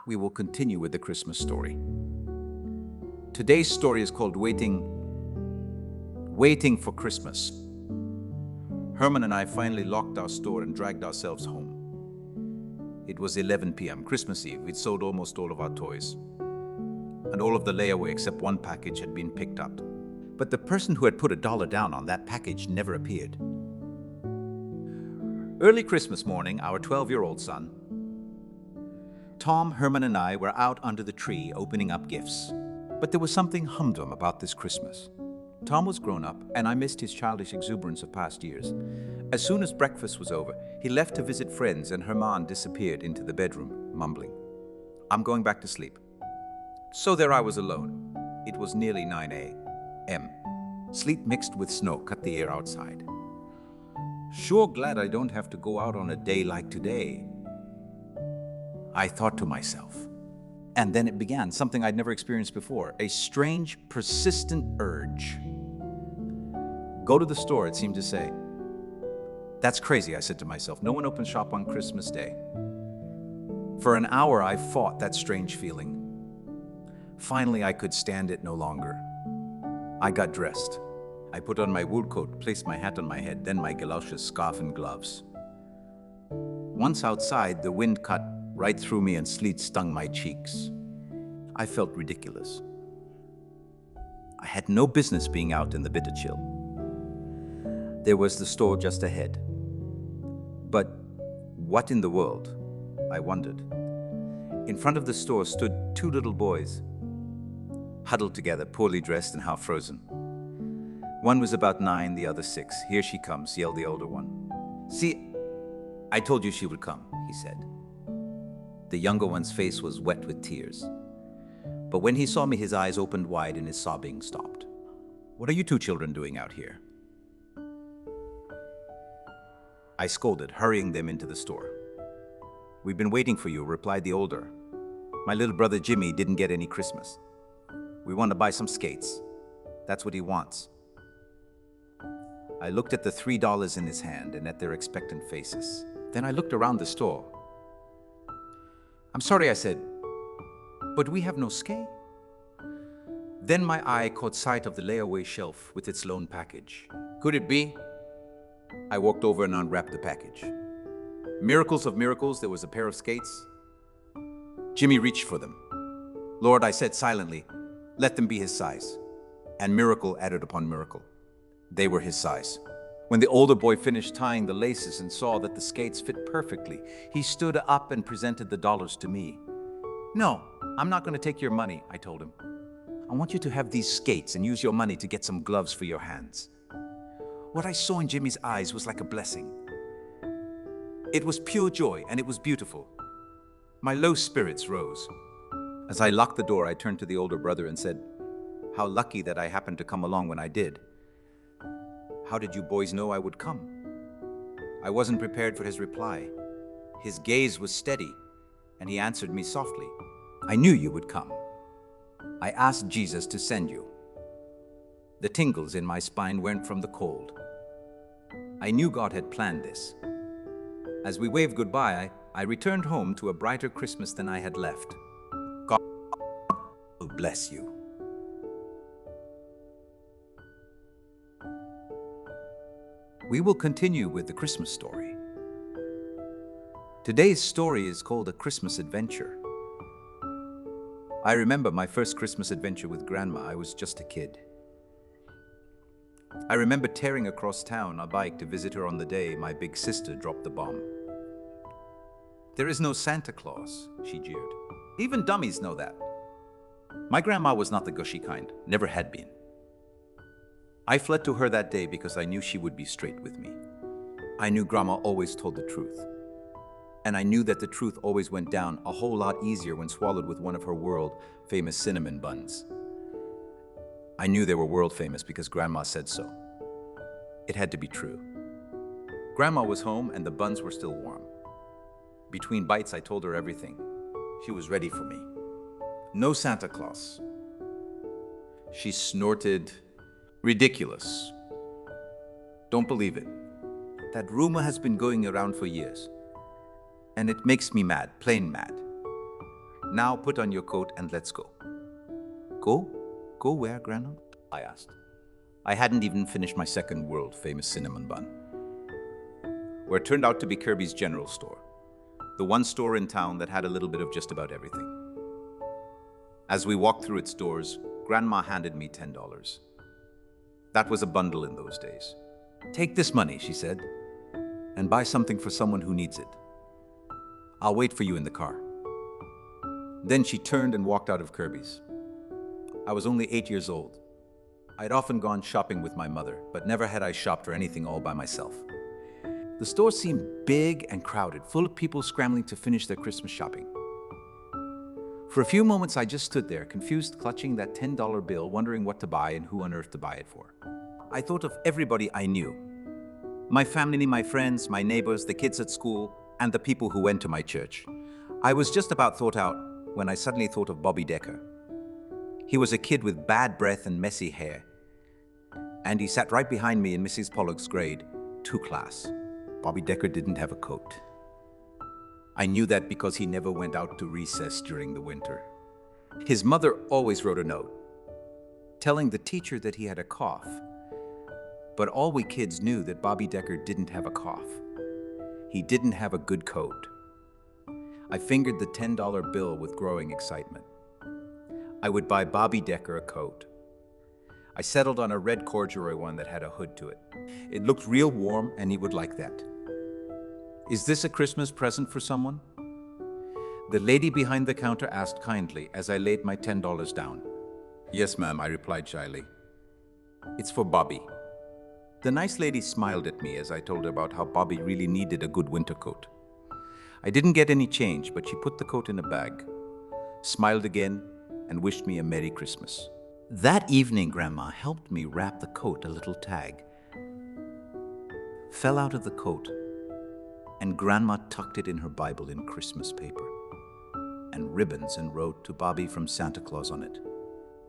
we will continue with the Christmas story. Today's story is called Waiting for Christmas. Herman and I finally locked our store and dragged ourselves home. It was 11 p.m., Christmas Eve. We'd sold almost all of our toys. And all of the layaway except one package had been picked up. But the person who had put $1 down on that package never appeared. Early Christmas morning, our 12-year-old son, Tom, Herman, and I were out under the tree opening up gifts. But there was something humdrum about this Christmas. Tom was grown up, and I missed his childish exuberance of past years. As soon as breakfast was over, he left to visit friends, and Herman disappeared into the bedroom, mumbling, "I'm going back to sleep." So there I was alone. It was nearly 9 a.m. Sleet mixed with snow cut the air outside. Sure glad I don't have to go out on a day like today, I thought to myself. And then it began, something I'd never experienced before, a strange, persistent urge. Go to the store, it seemed to say. That's crazy, I said to myself. No one opens shop on Christmas Day. For an hour, I fought that strange feeling. Finally, I could stand it no longer. I got dressed. I put on my wool coat, placed my hat on my head, then my galoshes, scarf, and gloves. Once outside, the wind cut right through me and sleet stung my cheeks. I felt ridiculous. I had no business being out in the bitter chill. There was the store just ahead. But what in the world? I wondered. In front of the store stood two little boys, huddled together, poorly dressed and half frozen. One was about 9, the other 6. "Here she comes," yelled the older one. "See, I told you she would come," he said. The younger one's face was wet with tears. But when he saw me, his eyes opened wide and his sobbing stopped. "What are you two children doing out here?" I scolded, hurrying them into the store. "We've been waiting for you," replied the older. "My little brother Jimmy didn't get any Christmas. We want to buy some skates. That's what he wants." I looked at the $3 in his hand and at their expectant faces. Then I looked around the store. "I'm sorry," I said, "but we have no skate." Then my eye caught sight of the layaway shelf with its lone package. Could it be? I walked over and unwrapped the package. Miracles of miracles, there was a pair of skates. Jimmy reached for them. "Lord," I said silently, "let them be his size." And miracle added upon miracle. They were his size. When the older boy finished tying the laces and saw that the skates fit perfectly, he stood up and presented the dollars to me. "No, I'm not going to take your money," I told him. "I want you to have these skates and use your money to get some gloves for your hands." What I saw in Jimmy's eyes was like a blessing. It was pure joy, and it was beautiful. My low spirits rose. As I locked the door, I turned to the older brother and said, "How lucky that I happened to come along when I did." "How did you boys know I would come?" I wasn't prepared for his reply. His gaze was steady, and he answered me softly. "I knew you would come. I asked Jesus to send you." The tingles in my spine went from the cold. I knew God had planned this. As we waved goodbye, I returned home to a brighter Christmas than I had left. God bless you. We will continue with the Christmas story. Today's story is called A Christmas Adventure. I remember my first Christmas adventure with Grandma. I was just a kid. I remember tearing across town on a bike to visit her on the day my big sister dropped the bomb. "There is no Santa Claus," she jeered. "Even dummies know that." My grandma was not the gushy kind, never had been. I fled to her that day because I knew she would be straight with me. I knew Grandma always told the truth. And I knew that the truth always went down a whole lot easier when swallowed with one of her world-famous cinnamon buns. I knew they were world-famous because Grandma said so. It had to be true. Grandma was home and the buns were still warm. Between bites, I told her everything. She was ready for me. "No Santa Claus." She snorted, "Ridiculous. Don't believe it. That rumor has been going around for years. And it makes me mad, plain mad. Now put on your coat and let's go. Go? Go where, Grandma? I asked. I hadn't even finished my second world-famous cinnamon bun. Where it turned out to be Kirby's General Store, the one store in town that had a little bit of just about everything. As we walked through its doors, Grandma handed me $10. That was a bundle in those days. Take this money, she said, and buy something for someone who needs it. I'll wait for you in the car. Then she turned and walked out of Kirby's. I was only 8 years old. I'd often gone shopping with my mother, but never had I shopped for anything all by myself. The store seemed big and crowded, full of people scrambling to finish their Christmas shopping. For a few moments, I just stood there, confused, clutching that $10 bill, wondering what to buy and who on earth to buy it for. I thought of everybody I knew. My family, my friends, my neighbors, the kids at school, and the people who went to my church. I was just about thought out when I suddenly thought of Bobby Decker. He was a kid with bad breath and messy hair, and he sat right behind me in Mrs. Pollock's grade 2 class. Bobby Decker didn't have a coat. I knew that because he never went out to recess during the winter. His mother always wrote a note, telling the teacher that he had a cough. But all we kids knew that Bobby Decker didn't have a cough. He didn't have a good coat. I fingered the $10 bill with growing excitement. I would buy Bobby Decker a coat. I settled on a red corduroy one that had a hood to it. It looked real warm, and he would like that. Is this a Christmas present for someone? The lady behind the counter asked kindly as I laid my $10 down. Yes, ma'am, I replied shyly. It's for Bobby. The nice lady smiled at me as I told her about how Bobby really needed a good winter coat. I didn't get any change, but she put the coat in a bag, smiled again, and wished me a Merry Christmas. That evening, Grandma helped me wrap the coat a little tag. Fell out of the coat, and Grandma tucked it in her Bible in Christmas paper, and ribbons and wrote to Bobby from Santa Claus on it.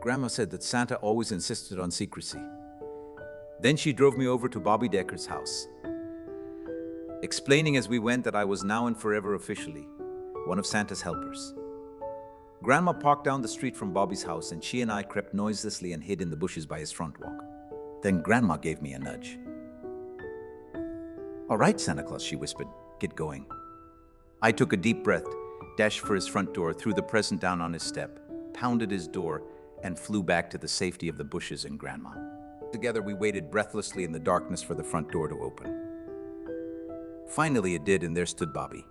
Grandma said that Santa always insisted on secrecy. Then she drove me over to Bobby Decker's house, explaining as we went that I was now and forever officially one of Santa's helpers. Grandma parked down the street from Bobby's house, and she and I crept noiselessly and hid in the bushes by his front walk. Then Grandma gave me a nudge. All right, Santa Claus, she whispered, get going. I took a deep breath, dashed for his front door, threw the present down on his step, pounded his door, and flew back to the safety of the bushes and Grandma. Together, we waited breathlessly in the darkness for the front door to open. Finally, it did, and there stood Bobby.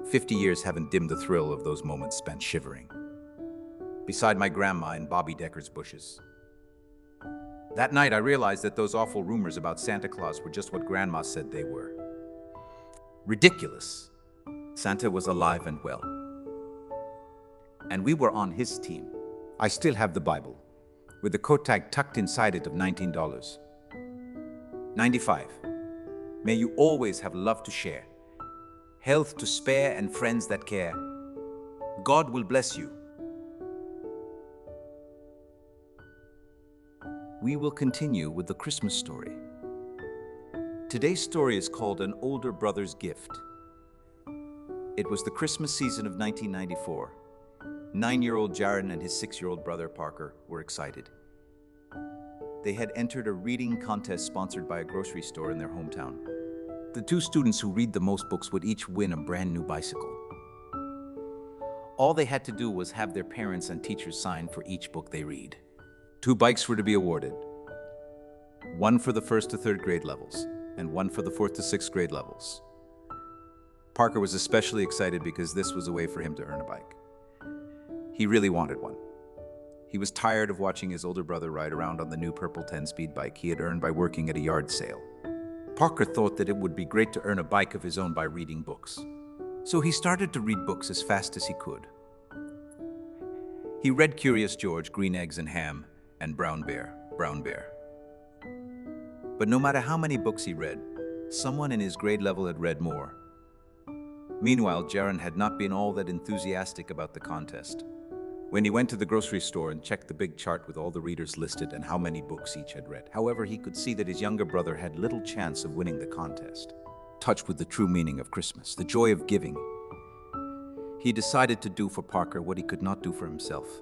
50 years haven't dimmed the thrill of those moments spent shivering beside my grandma in Bobby Decker's bushes. That night, I realized that those awful rumors about Santa Claus were just what Grandma said they were. Ridiculous. Santa was alive and well. And we were on his team. I still have the Bible, with the coat tag tucked inside it of $19. 95. May you always have love to share, health to spare, and friends that care. God will bless you. We will continue with the Christmas story. Today's story is called An Older Brother's Gift. It was the Christmas season of 1994. 9-year-old Jaron and his 6-year-old brother Parker were excited. They had entered a reading contest sponsored by a grocery store in their hometown. The 2 students who read the most books would each win a brand new bicycle. All they had to do was have their parents and teachers sign for each book they read. 2 bikes were to be awarded. 1 for the 1st to 3rd grade levels, and 1 for the 4th to 6th grade levels. Parker was especially excited because this was a way for him to earn a bike. He really wanted one. He was tired of watching his older brother ride around on the new purple 10-speed bike he had earned by working at a yard sale. Parker thought that it would be great to earn a bike of his own by reading books. So he started to read books as fast as he could. He read Curious George, Green Eggs and Ham, and Brown Bear, Brown Bear. But no matter how many books he read, someone in his grade level had read more. Meanwhile, Jaron had not been all that enthusiastic about the contest. When he went to the grocery store and checked the big chart with all the readers listed and how many books each had read, however, he could see that his younger brother had little chance of winning the contest. Touched with the true meaning of Christmas, the joy of giving, He decided to do for Parker what he could not do for himself.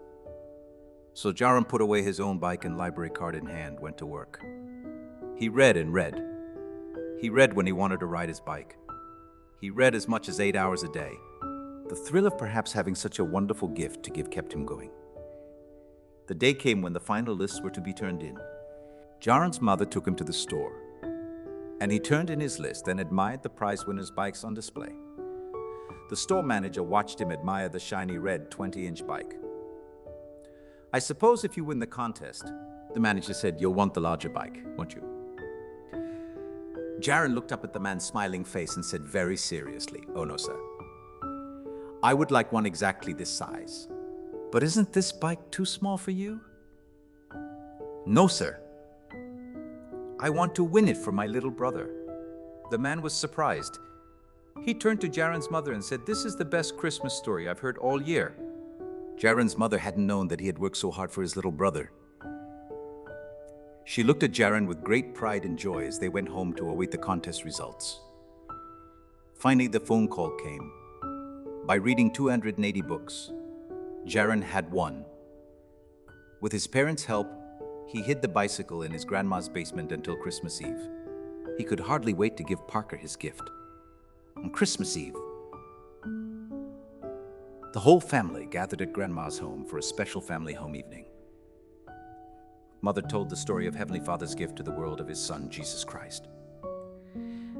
So Jaron put away his own bike and library card in hand, went to work. He read and read. He read when he wanted to ride his bike. He read as much as 8 hours a day. The thrill of perhaps having such a wonderful gift to give kept him going. The day came when the final lists were to be turned in. Jaron's mother took him to the store, and he turned in his list and admired the prize winners' bikes on display. The store manager watched him admire the shiny red 20-inch bike. "I suppose if you win the contest," the manager said, "you'll want the larger bike, won't you?" Jaron looked up at the man's smiling face and said very seriously, "Oh no, sir. I would like one exactly this size. But isn't this bike too small for you?" "No, sir. I want to win it for my little brother." The man was surprised. He turned to Jaron's mother and said, "This is the best Christmas story I've heard all year." Jaron's mother hadn't known that he had worked so hard for his little brother. She looked at Jaron with great pride and joy as they went home to await the contest results. Finally, the phone call came. By reading 280 books, Jaron had won. With his parents' help, he hid the bicycle in his grandma's basement until Christmas Eve. He could hardly wait to give Parker his gift. On Christmas Eve, the whole family gathered at Grandma's home for a special family home evening. Mother told the story of Heavenly Father's gift to the world of His Son, Jesus Christ.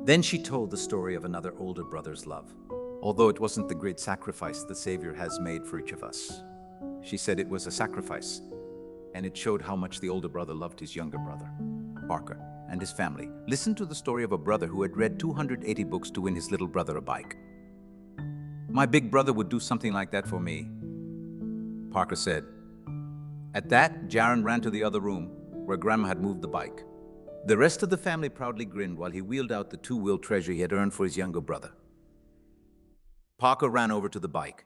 Then she told the story of another older brother's love, although it wasn't the great sacrifice the Savior has made for each of us. She said it was a sacrifice, and it showed how much the older brother loved his younger brother, Parker, and his family. Listen to the story of a brother who had read 280 books to win his little brother a bike. "My big brother would do something like that for me," Parker said. At that, Jaron ran to the other room, where Grandma had moved the bike. The rest of the family proudly grinned while he wheeled out the two-wheel treasure he had earned for his younger brother. Parker ran over to the bike.